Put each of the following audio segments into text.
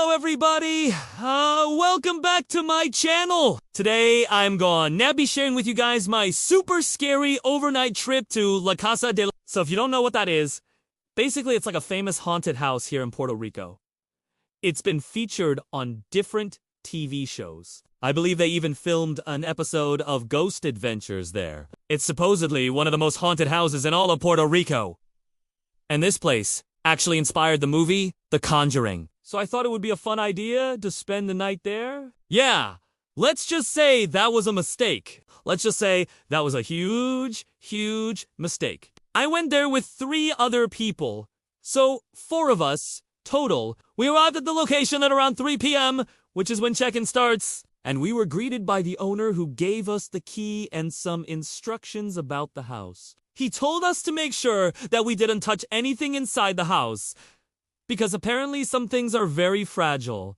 Hello everybody, welcome back to my channel. Today I'm gonna be sharing with you guys my super scary overnight trip to La Casa de... So if you don't know what that is, basically it's like a famous haunted house here in Puerto Rico. It's been featured on different TV shows. I believe they even filmed an episode of Ghost Adventures there. It's supposedly one of the most haunted houses in all of Puerto Rico. And this place actually inspired the movie The Conjuring. So I thought it would be a fun idea to spend the night there. Yeah, let's just say that was a mistake. Let's just say that was a huge mistake. I went there with 3 other people. So 4 of us total. We arrived at the location at around 3 p.m., which is when check-in starts. And we were greeted by the owner who gave us the key and some instructions about the house. He told us to make sure that we didn't touch anything inside the house, because apparently some things are very fragile,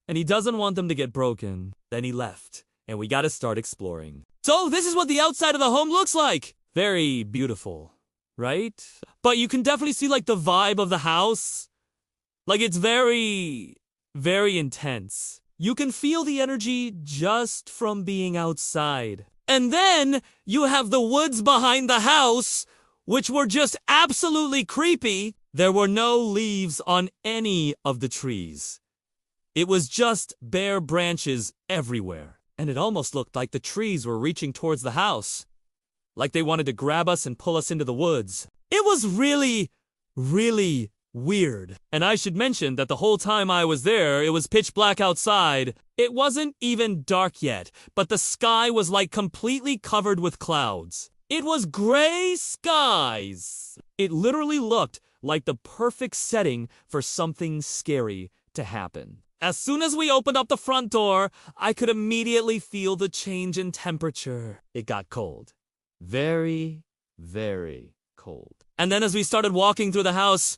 and he doesn't want them to get broken. Then he left, and we gotta start exploring. So this is what the outside of the home looks like. Very beautiful, right? But you can definitely see like the vibe of the house. Like it's very intense. You can feel the energy just from being outside. And then you have the woods behind the house, which were just absolutely creepy. There were no leaves on any of the trees. It was just bare branches everywhere. And it almost looked like the trees were reaching towards the house, like they wanted to grab us and pull us into the woods. It was really weird. And I should mention that the whole time I was there, it was pitch black outside. It wasn't even dark yet, but the sky was like completely covered with clouds. It was gray skies. It literally looked like the perfect setting for something scary to happen. As soon as we opened up the front door, I could immediately feel the change in temperature. It got cold. Very cold. And then as we started walking through the house,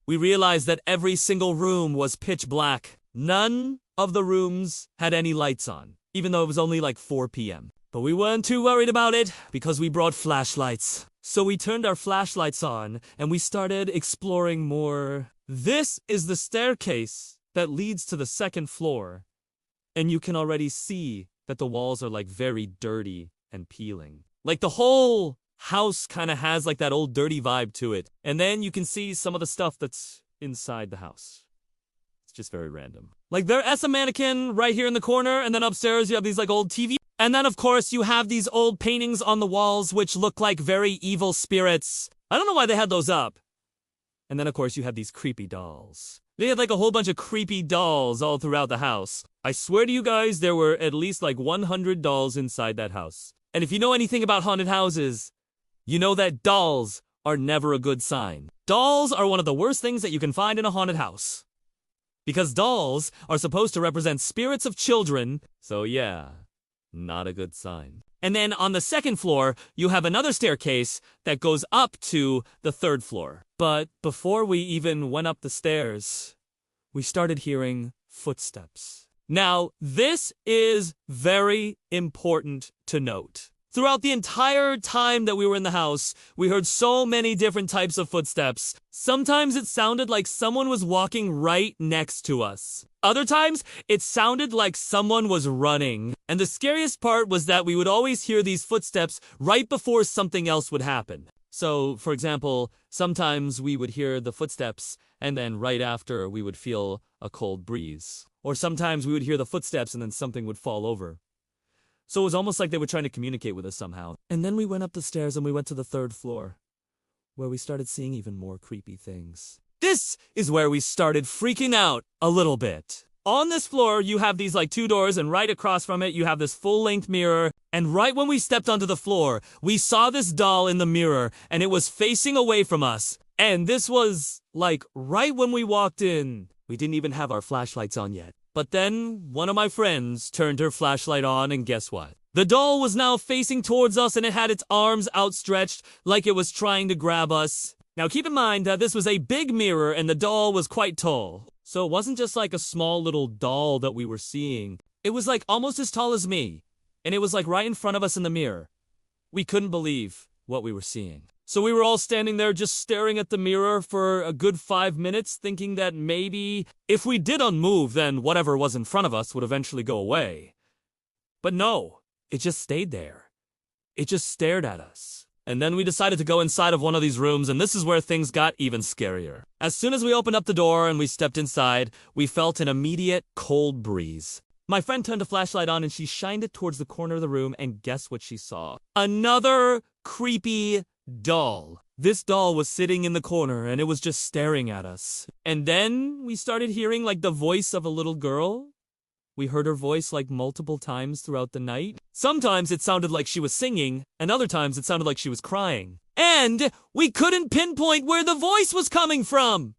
we realized that every single room was pitch black. None of the rooms had any lights on, even though it was only like 4 p.m. But we weren't too worried about it because we brought flashlights. So we turned our flashlights on and we started exploring more. This is the staircase that leads to the 2nd floor. And you can already see that the walls are like very dirty and peeling. Like the whole house kind of has like that old dirty vibe to it. And then you can see some of the stuff that's inside the house. It's just very random. Like there is a mannequin right here in the corner, and then upstairs you have these like old TV. And then of course you have these old paintings on the walls which look like very evil spirits. I don't know why they had those up. And then of course you have these creepy dolls. They had like a whole bunch of creepy dolls all throughout the house. I swear to you guys, there were at least like 100 dolls inside that house. And if you know anything about haunted houses, you know that dolls are never a good sign. Dolls are one of the worst things that you can find in a haunted house. Because dolls are supposed to represent spirits of children, so yeah, not a good sign. And then on the 2nd floor, you have another staircase that goes up to the 3rd floor. But before we even went up the stairs, we started hearing footsteps. Now, this is very important to note. Throughout the entire time that we were in the house, we heard so many different types of footsteps. Sometimes it sounded like someone was walking right next to us. Other times, it sounded like someone was running. And the scariest part was that we would always hear these footsteps right before something else would happen. So, for example, sometimes we would hear the footsteps, and then right after we would feel a cold breeze. Or sometimes we would hear the footsteps and then something would fall over. So it was almost like they were trying to communicate with us somehow. And then we went up the stairs and we went to the 3rd floor, where we started seeing even more creepy things. This is where we started freaking out a little bit. On this floor, you have these like 2 doors, and right across from it, you have this full-length mirror. And right when we stepped onto the floor, we saw this doll in the mirror, and it was facing away from us. And this was like right when we walked in. We didn't even have our flashlights on yet. But then one of my friends turned her flashlight on, and guess what? The doll was now facing towards us, and it had its arms outstretched like it was trying to grab us. Now keep in mind that this was a big mirror and the doll was quite tall. So it wasn't just like a small little doll that we were seeing. It was like almost as tall as me. And it was like right in front of us in the mirror. We couldn't believe what we were seeing. So we were all standing there just staring at the mirror for a good 5 minutes, thinking that maybe if we did unmove, then whatever was in front of us would eventually go away. But no, it just stayed there. It just stared at us. And then we decided to go inside of one of these rooms, and this is where things got even scarier. As soon as we opened up the door and we stepped inside, we felt an immediate cold breeze. My friend turned a flashlight on and she shined it towards the corner of the room, and guess what she saw? Another creepy doll. This doll was sitting in the corner and it was just staring at us. And then we started hearing like the voice of a little girl. We heard her voice like multiple times throughout the night. Sometimes it sounded like she was singing, and other times it sounded like she was crying. And we couldn't pinpoint where the voice was coming from.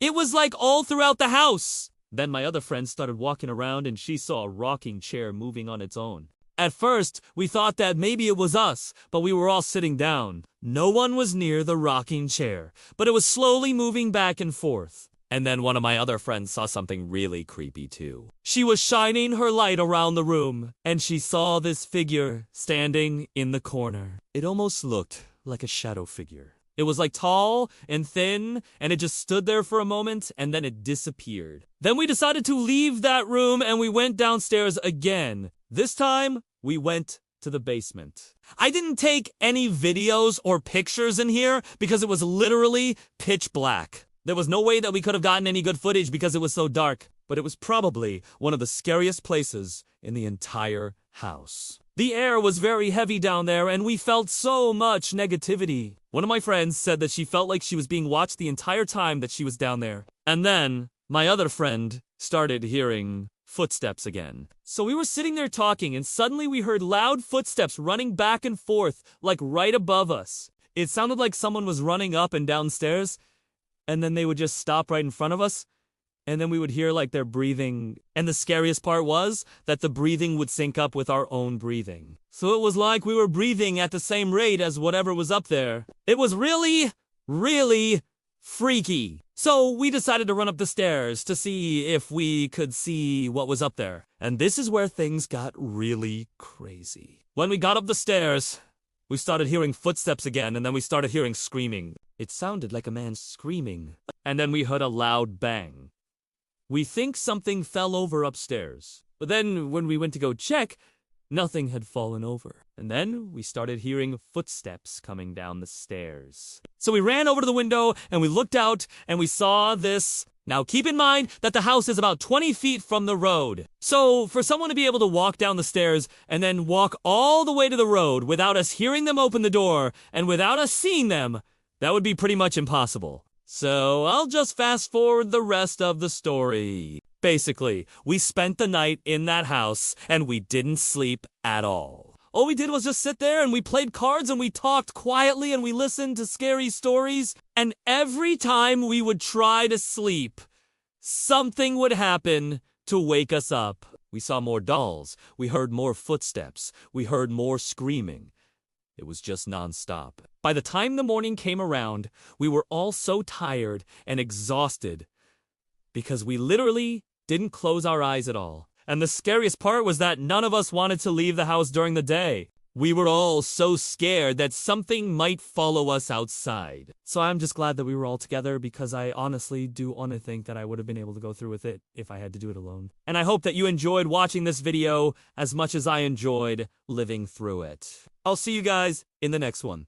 It was like all throughout the house. Then my other friend started walking around and she saw a rocking chair moving on its own. At first, we thought that maybe it was us, but we were all sitting down. No one was near the rocking chair, but it was slowly moving back and forth. And then one of my other friends saw something really creepy too. She was shining her light around the room, and she saw this figure standing in the corner. It almost looked like a shadow figure. It was like tall and thin, and it just stood there for a moment, and then it disappeared. Then we decided to leave that room, and we went downstairs again. This time, we went to the basement. I didn't take any videos or pictures in here because it was literally pitch black. There was no way that we could have gotten any good footage because it was so dark, but it was probably one of the scariest places in the entire house. The air was very heavy down there, and we felt so much negativity. One of my friends said that she felt like she was being watched the entire time that she was down there. And then my other friend started hearing footsteps again. So we were sitting there talking, and suddenly we heard loud footsteps running back and forth, like right above us. It sounded like someone was running up and down stairs, and then they would just stop right in front of us, and then we would hear like their breathing. And the scariest part was that the breathing would sync up with our own breathing. So it was like we were breathing at the same rate as whatever was up there. It was really, really freaky. So we decided to run up the stairs to see if we could see what was up there. And this is where things got really crazy. When we got up the stairs, we started hearing footsteps again, and then we started hearing screaming. It sounded like a man screaming. And then we heard a loud bang. We think something fell over upstairs. But then when we went to go check, nothing had fallen over. And then we started hearing footsteps coming down the stairs. So we ran over to the window and we looked out and we saw this. Now keep in mind that the house is about 20 feet from the road. So for someone to be able to walk down the stairs and then walk all the way to the road without us hearing them open the door and without us seeing them, that would be pretty much impossible. So I'll just fast forward the rest of the story. Basically, we spent the night in that house and we didn't sleep at all. All we did was just sit there and we played cards and we talked quietly and we listened to scary stories. And every time we would try to sleep, something would happen to wake us up. We saw more dolls. We heard more footsteps. We heard more screaming. It was just nonstop. By the time the morning came around, we were all so tired and exhausted because we literally didn't close our eyes at all. And the scariest part was that none of us wanted to leave the house during the day. We were all so scared that something might follow us outside. So I'm just glad that we were all together because I honestly do want to think that I would have been able to go through with it if I had to do it alone. And I hope that you enjoyed watching this video as much as I enjoyed living through it. I'll see you guys in the next one.